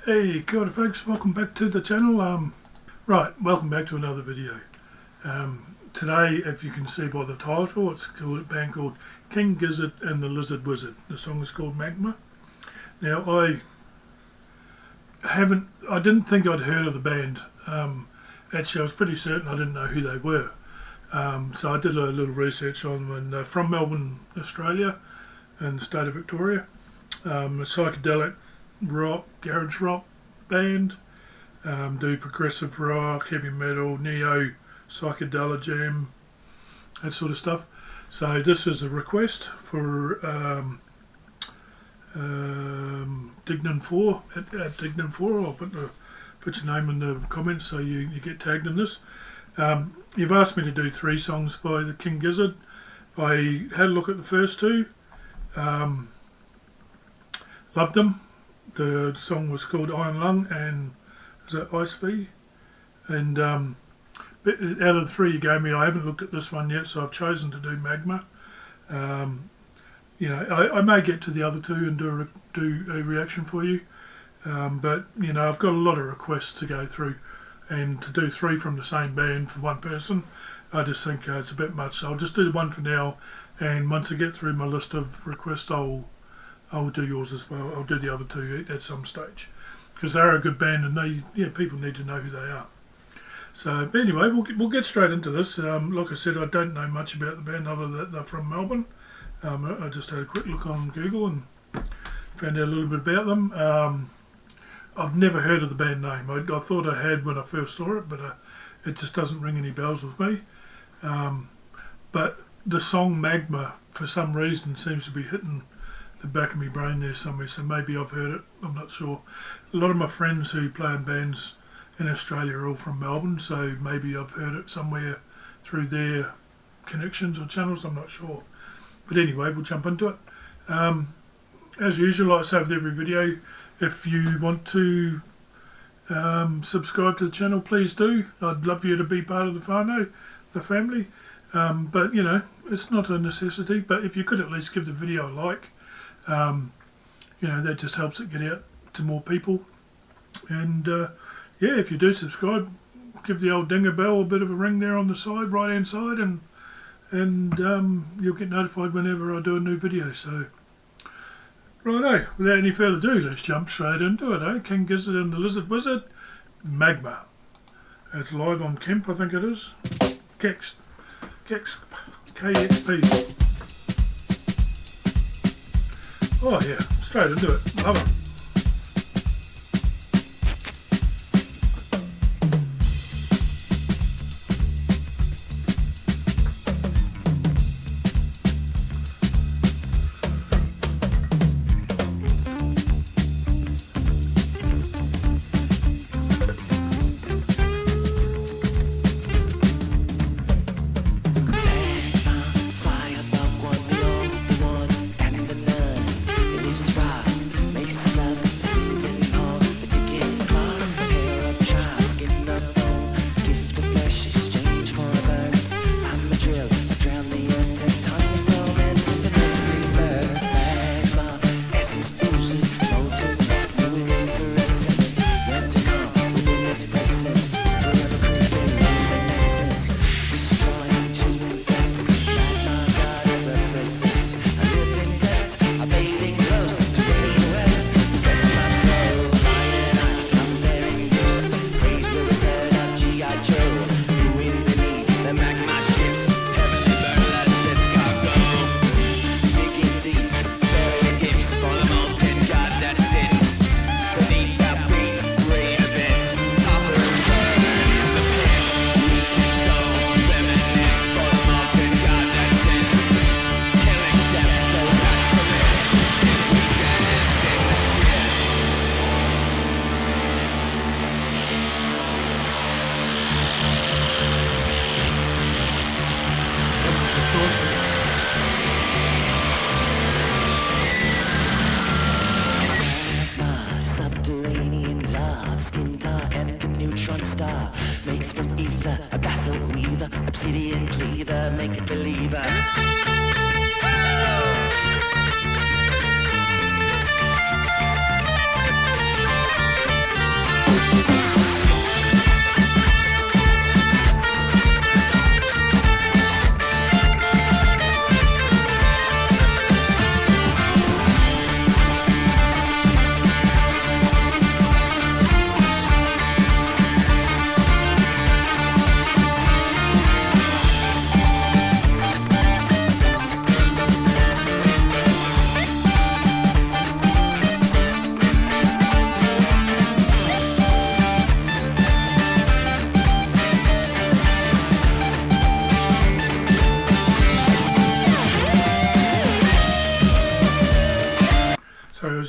Hey, kia ora folks, welcome back to the channel. Welcome back to another video. Today, if you can see by the title, it's called a band called King Gizzard and the Lizard Wizard. The song is called Magma. Now, I didn't think I'd heard of the band. Actually, I was pretty certain I didn't know who they were. So I did a little research on them, and they're from Melbourne, Australia, in the state of Victoria. A psychedelic rock, garage rock band, do progressive rock, heavy metal, neo, psychedelic jam, that sort of stuff. So this is a request for Dignan 4 at Dignan 4. I'll put your name in the comments so you get tagged in this. You've asked me to do 3 songs by the King Gizzard. I had a look at the first 2. Loved them. The song was called Iron Lung and is that Ice V? And out of the 3 you gave me, I haven't looked at this one yet, so I've chosen to do Magma. I may get to the other 2 and do a reaction for you, but I've got a lot of requests to go through, and to do 3 from the same band for one person, I just think it's a bit much. So I'll just do the one for now, and once I get through my list of requests, I'll do yours as well. I'll do the other 2 at some stage, because they're a good band, and people need to know who they are. So anyway, we'll get straight into this. Like I said, I don't know much about the band other than they're from Melbourne. I just had a quick look on Google and found out a little bit about them. I've never heard of the band name. I thought I had when I first saw it, but it just doesn't ring any bells with me. But the song Magma, for some reason, seems to be hitting the back of my brain there somewhere, so maybe I've heard it, I'm not sure. A lot of my friends who play in bands in Australia are all from Melbourne, so maybe I've heard it somewhere through their connections or channels, I'm not sure. But anyway, we'll jump into it. As usual, like I say with every video, if you want to subscribe to the channel, please do. I'd love you to be part of the whānau, the family. But it's not a necessity, but if you could at least give the video a like, that just helps it get out to more people. And if you do subscribe, give the old dinger bell a bit of a ring there on the side, right hand side, and you'll get notified whenever I do a new video. So righto, without any further ado, let's jump straight into it, King Gizzard and the Lizard Wizard, Magma. It's live on Kemp, I think it is. KXP. Oh yeah, straight into it. Love it. Makes from ether a basalt weaver, obsidian cleaver, make it believer.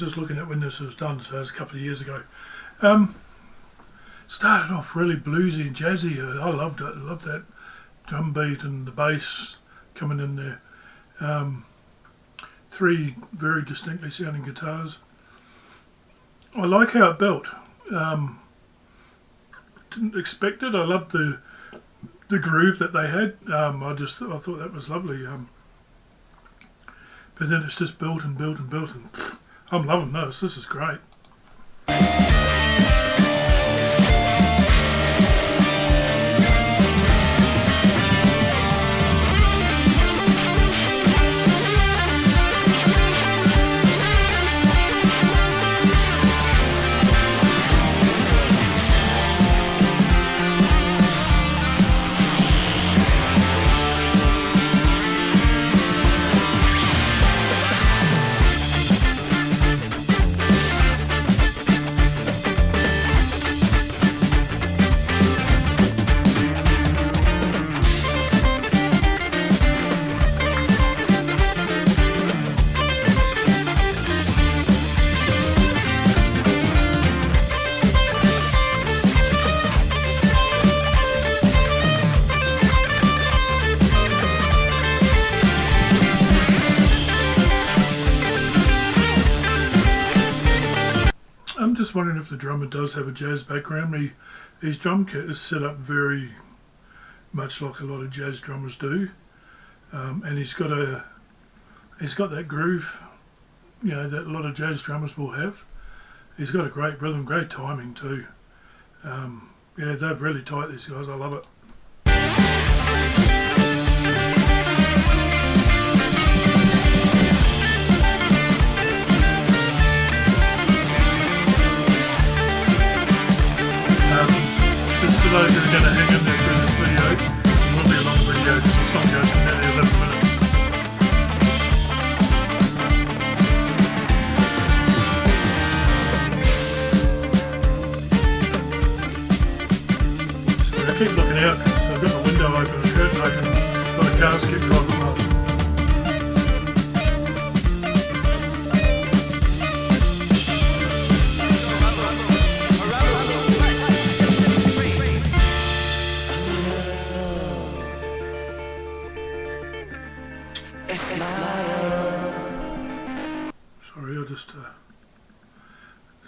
was just looking at when this was done, so it was a couple of years ago. Started off really bluesy and jazzy. I loved it. I loved that drum beat and the bass coming in there. 3 very distinctly sounding guitars. I like how it built. Didn't expect it. I loved the groove that they had. I thought that was lovely. But then it's just built and built and built, and I'm loving this. This is great. I'm just wondering if the drummer does have a jazz background. His drum kit is set up very much like a lot of jazz drummers do, and he's got that groove, you know, that a lot of jazz drummers will have. He's got a great rhythm, great timing too. Yeah, they're really tight, these guys. I love it. Just for those that are going to hang in there through this video, it will be a long video because the song goes for nearly 11 minutes. So I keep looking out because I've got the window open, the curtain open, a lot of cars keep driving past. Sorry, I just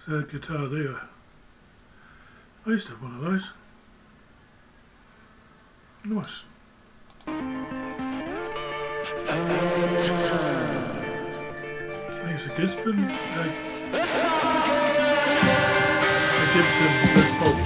that guitar there. I used to have one of those. Nice. I think it's a Gizzard, a Gibson Les Paul.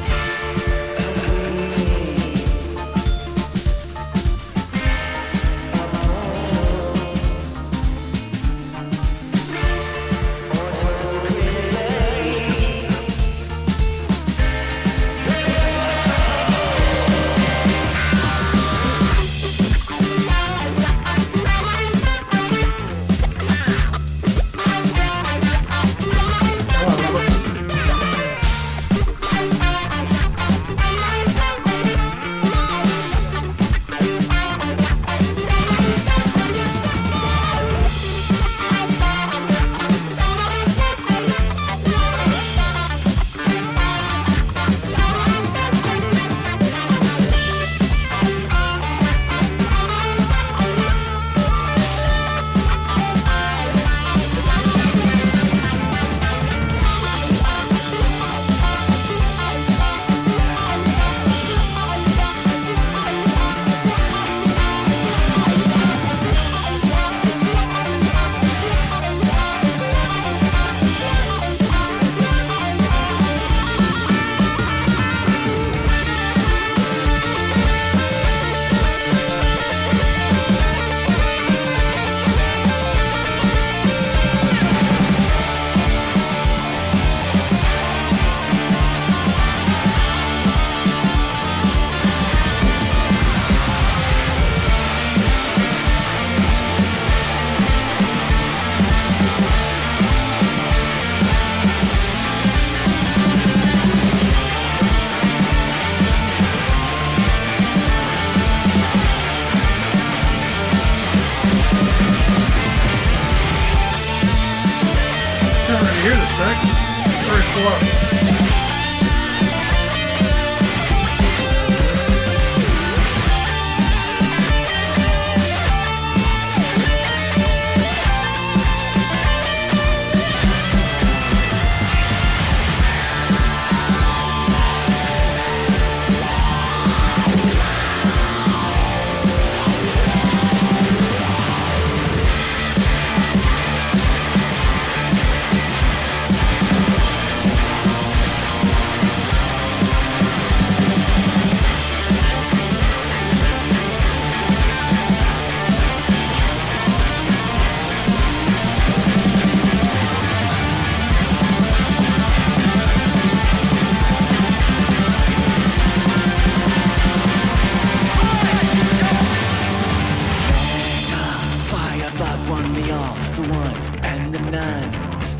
quiet.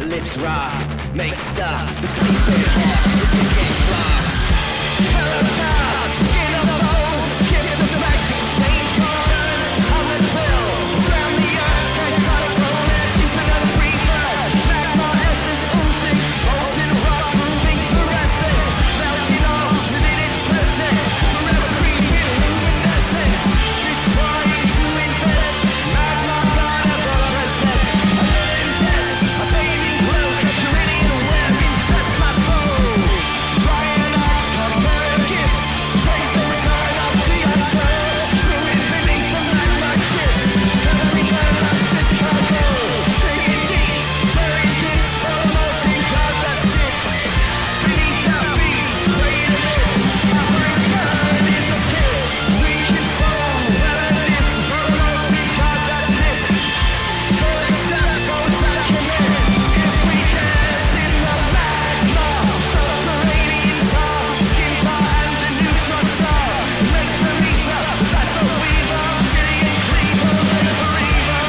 Lifts rock, makes stuff, the sleeping heart, the ticking clock. Hello, top, skin of bone, gift of flashing, change corner, on the pill, drown the earth, and cut a bone, season of free blood, magma essence oozing, molten rock, moving fluorescence, melting all within its presence, forever creeping luminescence, destroying to invent, magma god of a presence, a living death, a bathing glow, subterranean weapons, that's my soul. Brian Ox, compare gifts, praise the return of the untold, ruin beneath the magma ships, the return of Chicago, digging deep, buried deep, for a molten god that sits beneath our feet, praying to this, offering burn in the pit, reaching soul, wellness, for a molten god that sits, going sappos that commit, if we dance in the magma, subterranean tar, skin tar and the neutron star, makes the ether, that's a weaver, Gideon Cleaver, like a reaver.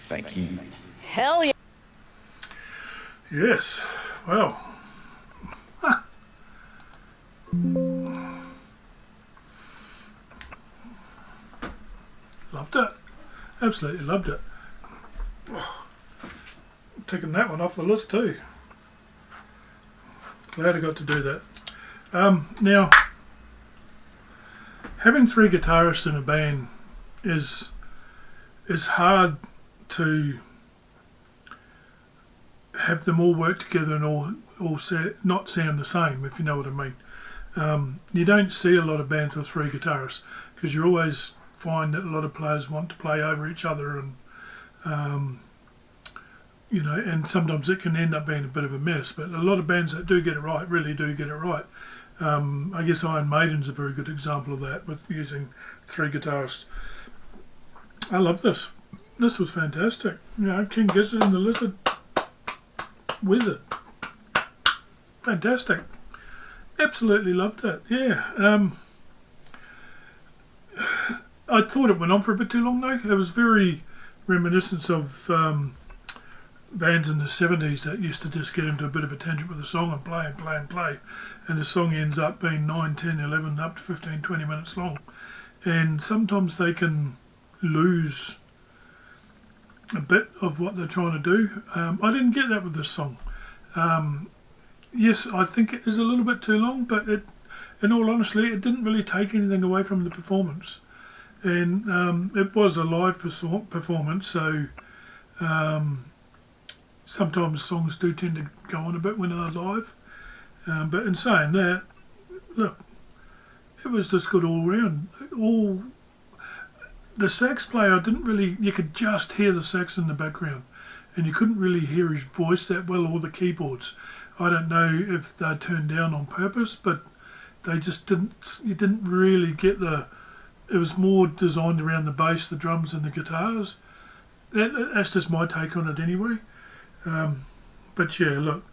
Thank you. Hell yeah. Yes, well. Loved it. Absolutely loved it. Taking that one off the list too. Glad I got to do that. Now, having three guitarists in a band is hard to have them all work together and all not sound the same, if you know what I mean. You don't see a lot of bands with three guitarists because you always find that a lot of players want to play over each other, and you know, and sometimes it can end up being a bit of a mess. But a lot of bands that do get it right really do get it right. I guess Iron Maiden's a very good example of that, with using three guitarists. I love this. This was fantastic. You know, King Gizzard and the Lizard Wizard. Fantastic. Absolutely loved it. Yeah. I thought it went on for a bit too long though. It was very reminiscent of bands in the 70s that used to just get into a bit of a tangent with a song and play and play and play, and the song ends up being 9, 10, 11, up to 15, 20 minutes long. And sometimes they can lose a bit of what they're trying to do. I didn't get that with this song. Yes, I think it is a little bit too long, but in all honesty, it didn't really take anything away from the performance. And it was a live performance, so sometimes songs do tend to go on a bit when they're live. But in saying that, look, it was just good all round. The sax player didn't really, you could just hear the sax in the background, and you couldn't really hear his voice that well, or the keyboards. I don't know if they're turned down on purpose, but they just you didn't really get it was more designed around the bass, the drums and the guitars. That's just my take on it anyway. But yeah, look,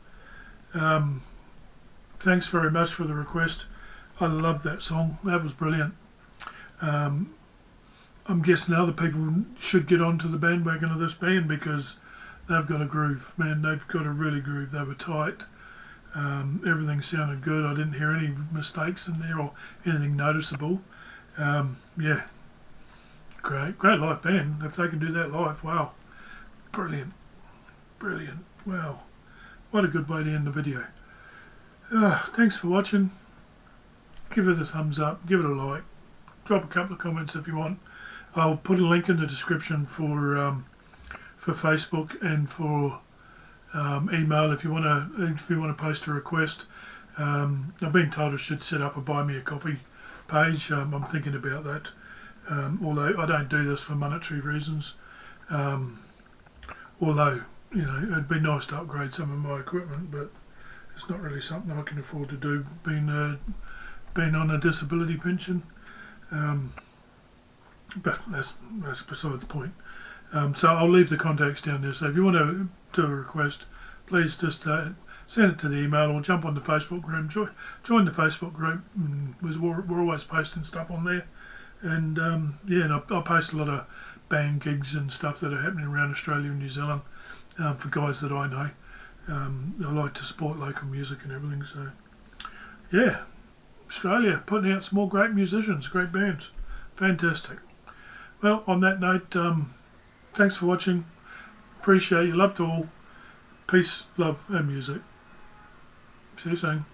thanks very much for the request. I loved that song. That was brilliant. I'm guessing other people should get onto the bandwagon of this band because they've got a groove, man. They've got a really groove. They were tight. Everything sounded good. I didn't hear any mistakes in there or anything noticeable. Yeah, great live band. If they can do that live, wow, brilliant. Wow, what a good way to end the video. Thanks for watching. Give it a thumbs up, give it a like, drop a couple of comments if you want. I'll put a link in the description for Facebook and for email if you want to post a request. I've been told I should set up a buy me a coffee page. I'm thinking about that, although I don't do this for monetary reasons. Although, you know, it'd be nice to upgrade some of my equipment, but it's not really something I can afford to do, being on a disability pension. But that's beside the point. So I'll leave the contacts down there. So if you want to do a request, please just send it to the email or jump on the Facebook group. Join the Facebook group. We're always posting stuff on there. And yeah, and I post a lot of band gigs and stuff that are happening around Australia and New Zealand for guys that I know. I like to support local music and everything. So yeah, Australia putting out some more great musicians, great bands. Fantastic. Well, on that note, thanks for watching. Appreciate you. Love to all. Peace, love and music. See you soon.